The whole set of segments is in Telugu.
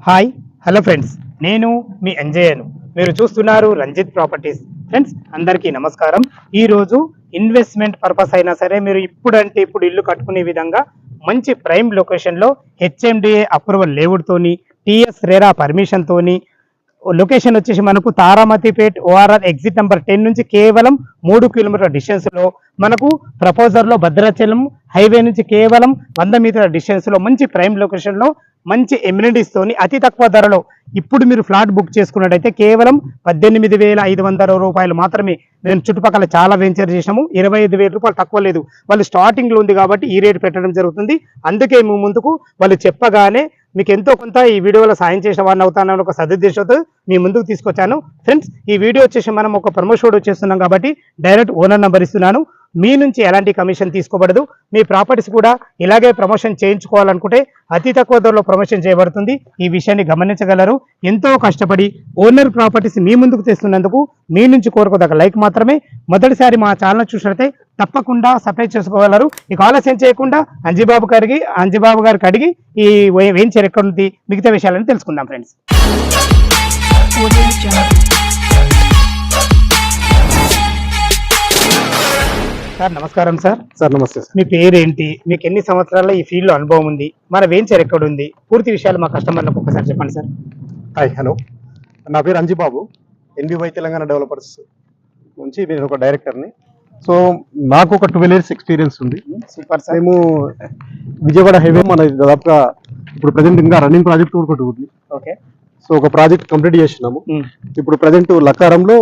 హాయ్ హలో ఫ్రెండ్స్, నేను మీ అంజయ్యను. మీరు చూస్తున్నారు రంజిత్ ప్రాపర్టీస్. ఫ్రెండ్స్ అందరికీ నమస్కారం. ఈరోజు ఇన్వెస్ట్మెంట్ పర్పస్ అయినా సరే మీరు ఇప్పుడు ఇల్లు కట్టుకునే విధంగా మంచి ప్రైమ్ లొకేషన్లో హెచ్ఎండిఏ అప్రూవల్ లేఅవుట్తోని టిఎస్ రేరా పర్మిషన్తోని లొకేషన్ వచ్చేసి మనకు తారామతిపేట్ ఓఆర్ఆర్ ఎగ్జిట్ నెంబర్ 10 నుంచి కేవలం 3 కిలోమీటర్ల డిస్టెన్స్ లో, మనకు ప్రపోజర్ లో భద్రాచలం హైవే నుంచి కేవలం 100 మీటర్ల డిస్టెన్స్ లో మంచి ప్రైమ్ లొకేషన్ లో మంచి ఎమ్యూనిటీస్ తోని అతి తక్కువ ధరలో ఇప్పుడు మీరు ఫ్లాట్ బుక్ చేసుకున్నట్టయితే కేవలం 18,500 రూపాయలు మాత్రమే. నేను చుట్టుపక్కల చాలా వెంచర్ చేసినాము, 25,000 రూపాయలు తక్కువ లేదు. వాళ్ళు స్టార్టింగ్ లో ఉంది కాబట్టి ఈ రేట్ పెట్టడం జరుగుతుంది. అందుకే ముందుకు వాళ్ళు చెప్పగానే మీకు ఎంతో కొంత ఈ వీడియోలో సాయం చేసిన వాడిని అవుతానని ఒక సదుద్దేశంతో మీ ముందుకు తీసుకొచ్చాను. ఫ్రెండ్స్, ఈ వీడియో వచ్చేసి మనం ఒక ప్రమోషన్ చేస్తున్నాం కాబట్టి డైరెక్ట్ ఓనర్ నెంబర్ ఇస్తున్నాను. మీ నుంచి ఎలాంటి కమిషన్ తీసుకోబడదు. మీ ప్రాపర్టీస్ కూడా ఇలాగే ప్రమోషన్ చేయించుకోవాలనుకుంటే అతి తక్కువ ధరలో ప్రమోషన్ చేయబడుతుంది. ఈ విషయాన్ని గమనించగలరు. ఎంతో కష్టపడి ఓనర్ ప్రాపర్టీస్ మీ ముందుకు తెస్తున్నందుకు మీ నుంచి కోరుకోదగ్గ లైక్ మాత్రమే. మొదటిసారి మా ఛానల్ చూసినట్లయితే తప్పకుండా సబ్స్క్రైబ్ చేసుకోగలరు. ఇక ఆలస్యం చేయకుండా అంజిబాబు గారికి అడిగి ఈ వెంచర్ ఎక్కడ ఉంది మిగతా విషయాలను తెలుసుకుందాం. ఫ్రెండ్స్, సార్ నమస్కారం. సార్ నమస్తే సార్. మీ పేరేంటి, మీకు ఎన్ని సంవత్సరాల ఈ ఫీల్డ్ లో అనుభవం ఉంది, మన వెంచర్ ఎక్కడ ఉంది, పూర్తి విషయాలు మా కస్టమర్లకు ఒకసారి చెప్పండి సార్. హాయ్, హలో, నా పేరు అంజిబాబు. ఎన్బివై తెలంగాణ డెవలపర్స్ నుంచి నేను ఒక డైరెక్టర్ని. సో నాకు ఒక 12 years ఎక్స్పీరియన్స్ ఉంది. Super sir. మేము విజయవాడ హైవే మన దాదాపుగా ఇప్పుడు ప్రజెంట్ ఇంకా రన్నింగ్ ప్రాజెక్ట్ ఒకటి ఉంది. ఓకే. సో ఒక ప్రాజెక్ట్ కంప్లీట్ చేసినాము. ఇప్పుడు ప్రజెంట్ లక్కారంలో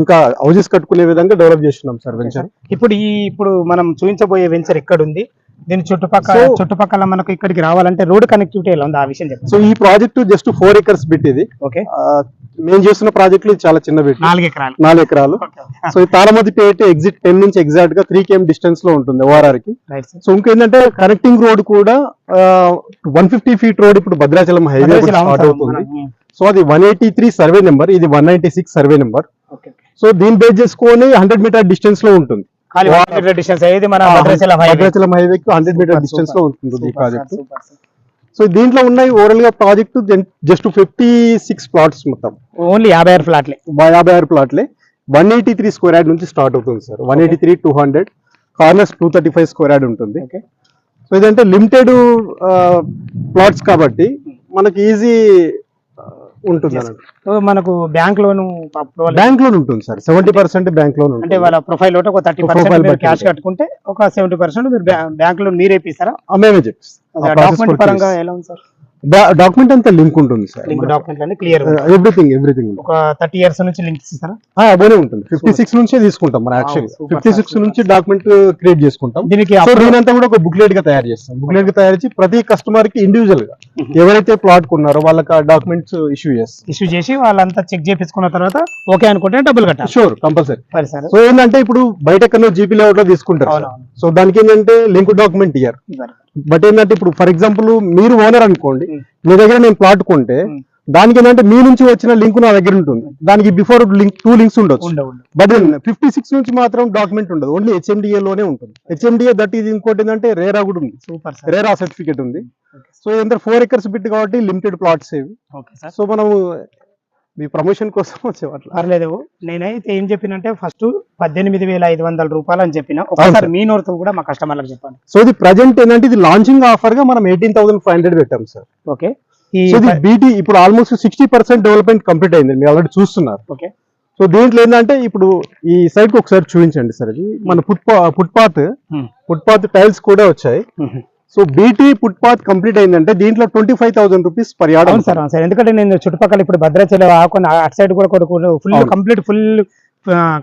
ఇంకా హౌసెస్ కట్టుకునే విధంగా డెవలప్ చేస్తున్నాం సార్ వెంచర్. ఇప్పుడు మనం చూపించబోయే వెంచర్ ఎక్కడ ఉంది, దీని చుట్టుపక్కల మనకు ఇక్కడికి రావాలంటే రోడ్ కనెక్టివిటీ ఎలా ఉంది ఆ విషయం చెప్పండి. సో ఈ ప్రాజెక్ట్ జస్ట్ 4 acres బిట్ ఇది. ఓకే. మేము చేస్తున్న ప్రాజెక్టులు చాలా చిన్న బిట్, 4 eకరాలు. సో ఈ తారామతిపేట ఎగ్జిట్ 10 నుంచి ఎగ్జాక్ట్ గా 3 km డిస్టెన్స్ లో ఉంటుంది ఓఆర్ఆర్ కి. సో ఇంకేంటంటే కనెక్టింగ్ రోడ్ కూడా 150 feet రోడ్ ఇప్పుడు భద్రాచలం హైవే స్టార్ట్ అవుతుంది. సో అది 183 సర్వే నెంబర్, ఇది 196 సర్వే నెంబర్. సో దీన్ని బేస్ చేసుకొని 100 మీటర్ డిస్టెన్స్ లో ఉంటుంది. భద్రాచలం హైవే 100 మీటర్ డిస్టెన్స్ లో ఉంటుంది ఈ ప్రాజెక్ట్. సో దీంట్లో ఉన్నాయి ఓవరాల్ గా ప్రాజెక్ట్ జస్ట్ 56 ప్లాట్స్, మొత్తం ఓన్లీ 56 ప్లాట్లే. 183 స్క్వేర్ యార్డ్ నుంచి స్టార్ట్ అవుతుంది సార్. 183, 200, కార్నర్స్ 235 స్క్వేర్ యార్డ్ ఉంటుంది. సో ఇదంటే లిమిటెడ్ ప్లాట్స్ కాబట్టి మనకి ఈజీ ఉంటుంది అన్నట్టు. మనకు బ్యాంక్ లోన్ ఉంటుంది సార్. 70% బ్యాంక్ లోన్ అంటే వాళ్ళ ప్రొఫైల్ లో ఒక 30% క్యాష్ కట్టుకుంటే ఒక 70% మీరు బ్యాంక్ లోన్ మీరే ఇప్పిస్తారా? మేమే చెప్పిస్తాం. డాక్యుమెంట్ పరంగా ఎలా ఉంది సార్? డాక్యుమెంట్ అంతా లింక్ ఉంటుంది సార్. Document clear, everything. ఒక 30 years నుంచి లింక్ ఇస్తారా? అదే ఉంటుంది. 56 నుంచే తీసుకుంటాం మనం. యాక్చువల్లీ 56 నుంచి డాక్యుమెంట్ క్రియేట్ చేసుకుంటాం. దీనికి దీనంతా కూడా ఒక బుక్లెట్ గా తయారు చేస్తాం. బుక్లెట్ గా తయారు చేసి ప్రతి కస్టమర్ కి ఇండివిజువల్ గా ఎవరైతే ప్లాట్ కొన్నారో వాళ్ళకి డాక్యుమెంట్స్ ఇష్యూ చేసి వాళ్ళంతా చెక్ చేపించుకున్న తర్వాత ఓకే అనుకుంటే డబ్బులు కట్టాలి. Sure, compulsory. సో ఏంటంటే ఇప్పుడు బయట ఎక్కడో జీపీ లేఅవుట్ లో తీసుకుంటారు. సో దానికి ఏంటంటే లింక్ డాక్యుమెంట్ ఇయ్యారు. బట్ ఏంటంటే ఇప్పుడు ఫర్ ఎగ్జాంపుల్ మీరు ఓనర్ అనుకోండి, మీ దగ్గర నేను ప్లాట్ కొంటే దానికి ఏంటంటే మీ నుంచి వచ్చిన లింక్ నా దగ్గర ఉంటుంది. దానికి బిఫోర్ లింక్ 2 links ఉండొచ్చు. బట్ 56 నుంచి మాత్రం డాక్యుమెంట్ ఉండదు, ఓన్లీ హెచ్ఎండిఏ లోనే ఉంటుంది. హెచ్ఎండిఏ దట్ ఇది. ఇంకోటి ఏంటంటే రేరా కూడా ఉంది, రేరా సర్టిఫికేట్ ఉంది. సో ఏంటంటే 4 acres బిట్ కాబట్టి లిమిటెడ్ ప్లాట్స్ ఏవి. సో మనం మీ ప్రమోషన్ కోసం వచ్చేవాళ్ళు పర్లేదు. నేనైతే ఏం చెప్పినంటే ఫస్ట్ 18,500 రూపాయలు అని చెప్పిన. ఒకసారి మీ నోరుతో కూడా మా కస్టమర్లకు చెప్పండి. సో ఇది ప్రజెంట్ ఏంటంటే ఇది లాంచింగ్ ఆఫర్ గా మనం 18,500 పెట్టాం సార్. ఓకే. బీటీ ఇప్పుడు ఆల్మోస్ట్ 60% డెవలప్మెంట్ కంప్లీట్ అయింది, మీరు ఆల్రెడీ చూస్తున్నారు. ఓకే. సో దీంట్లో ఏంటంటే ఇప్పుడు ఈ సైడ్ కి ఒకసారి చూపించండి సార్. ఇది మన ఫుట్పాత్ టైల్స్ కూడా వచ్చాయి. సో బీటీ ఫుట్పాత్ కంప్లీట్ అయిందంటే దీంట్లో 25,000 రూపీస్ పర్ యార్డ్. అవును సార్. ఎందుకంటే నేను చుట్టుపక్కల ఇప్పుడు భద్రాచలం అటు సైడ్ కూడా ఫుల్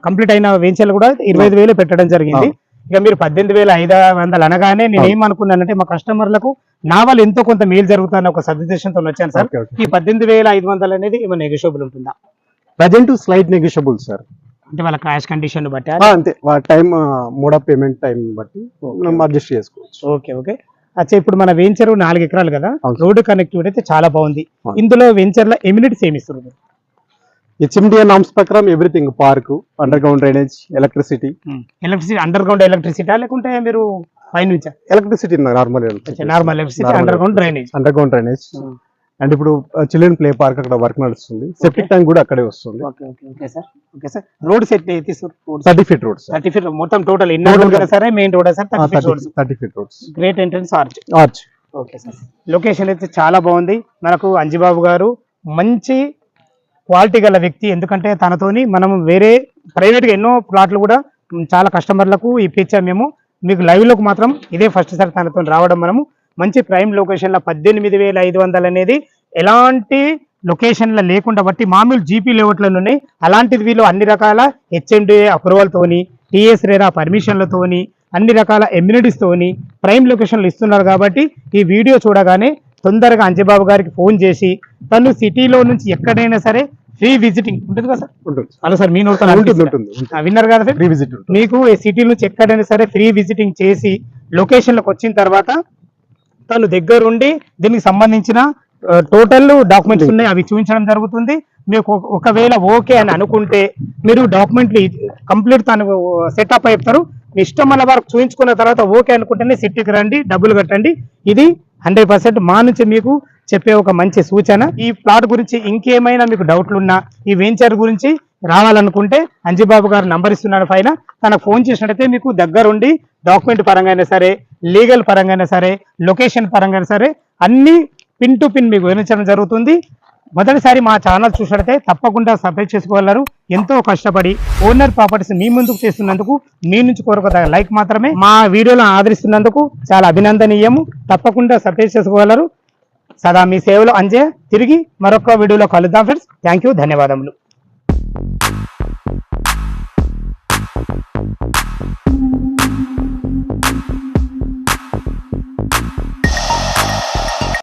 కంప్లీట్ అయిన వెంచర్లు కూడా 25,000 పెట్టడం జరిగింది. ఇక మీరు 18,500 అనగానే నేను ఏమనుకున్నానంటే మా కస్టమర్లకు నా వాళ్ళు ఎంతో కొంత మేలు జరుగుతాను ఒక సదుద్దేశంతో వచ్చాను సార్. ఈ 18,500 అనేది ఏమైనా నెగోషియబుల్ ఉంటుందా? Present slight negotiable sir. అంటే వాళ్ళ క్యాష్ కండిషన్ బట్టి అంతే, వాళ్ళ time mode of payment time బట్టి మనం అడ్జస్ట్ చేసుకోవచ్చు. ఓకే. అచ్చా, ఇప్పుడు మన వెంచర్ 4 ఎకరాలు కదా, రోడ్డు కనెక్టివిటీ అయితే చాలా బాగుంది. ఇందులో వెంచర్ లో ఎమ్యూనిటీస్ ఏమి ఇస్తున్నారు? హెచ్ఎండిఏ నామ్స్ ప్రకారం everything, park, under ground drainage, electricity under ground electricity లేకుంటే మీరు పైన electricity normal electricity, under ground drainage. And ఇప్పుడు చిల్డ్రన్ ప్లే పార్క్ అక్కడ వర్క్ నడుస్తుంది, సెప్టిక్ ట్యాంక్ కూడా అక్కడే వస్తుంది. ఓకే సార్ రోడ్ సెట్ అయితే 30 feet roads. 30 feet మొత్తం టోటల్ ఇన్నర్ సరే main road sir 30 feet roads. Great entrance arch. Okay sir location అయితే చాలా బాగుంది. మనకు అంజిబాబు గారు మంచి క్వాలిటీ గల వ్యక్తి, ఎందుకంటే తనతోని మనం వేరే ప్రైవేట్గా ఎన్నో ప్లాట్లు కూడా చాలా కస్టమర్లకు ఇప్పించాం మేము. మీకు లైవ్లోకి మాత్రం ఇదే ఫస్ట్ సార్ తనతో రావడం. మనము మంచి ప్రైమ్ లొకేషన్లో 18,500 అనేది ఎలాంటి లొకేషన్లో లేకుండా బట్టి మామూలు జీపీ లేఅవుట్లలో ఉన్నాయి. అలాంటిది వీళ్ళు అన్ని రకాల హెచ్ఎండిఏ అప్రూవల్తోని, టీఎస్ రేరా పర్మిషన్లతోని, అన్ని రకాల ఎమ్యూనిటీస్ తోని ప్రైమ్ లొకేషన్లు ఇస్తున్నారు. కాబట్టి ఈ వీడియో చూడగానే తొందరగా అంజిబాబు గారికి ఫోన్ చేసి తను సిటీలో నుంచి ఎక్కడైనా సరే ఫ్రీ విజిటింగ్ ఉంటుంది కదా సార్? ఉంటుంది. అలా సార్ మీ నోట్ విన్నారు కదా సార్, ఫ్రీ విజిట్ మీకు ఈ సిటీ నుంచి ఎక్కడైనా సరే ఫ్రీ విజిటింగ్ చేసి లొకేషన్లకు వచ్చిన తర్వాత తను దగ్గరుండి దీనికి సంబంధించిన టోటల్ డాక్యుమెంట్స్ ఉన్నాయి అవి చూపించడం జరుగుతుంది. మీకు ఒకవేళ ఓకే అని అనుకుంటే మీరు డాక్యుమెంట్లు కంప్లీట్ తను సెటప్ అయిపోతారు. మీ ఇష్టం వల్ల వరకు చూపించుకున్న తర్వాత ఓకే అనుకుంటేనే సిటీకి రండి, డబ్బులు కట్టండి. ఇది 100% మా నుంచి మీకు చెప్పే ఒక మంచి సూచన. ఈ ప్లాట్ గురించి ఇంకేమైనా మీకు డౌట్లు ఉన్నా, ఈ వెంచర్ గురించి రావాలనుకుంటే అంజిబాబు గారు నంబర్ ఇస్తున్నాడు పైన, తనకు ఫోన్ చేసినట్టయితే మీకు దగ్గరుండి డాక్యుమెంట్ పరంగా అయినా సరే, లీగల్ పరంగా అయినా సరే, లొకేషన్ పరంగా అయినా సరే అన్ని పిన్ టు పిన్ మీకు వివరించడం జరుగుతుంది. మొదటిసారి మా ఛానల్ చూసినట్టయితే తప్పకుండా సబ్స్క్రైబ్ చేసుకోగలరు. ఎంతో కష్టపడి ఓనర్ ప్రాపర్టీస్ మీ ముందుకు చేస్తున్నందుకు మీ నుంచి కోరుకోదగ్గ లైక్ మాత్రమే. మా వీడియోలను ఆదరిస్తున్నందుకు చాలా అభినందనీయము. తప్పకుండా సబ్స్క్రైబ్ చేసుకోగలరు. సదా మీ సేవలో అంజయ్. తిరిగి మరొక వీడియోలో కలుద్దాం ఫ్రెండ్స్. థ్యాంక్ యూ, ధన్యవాదములు.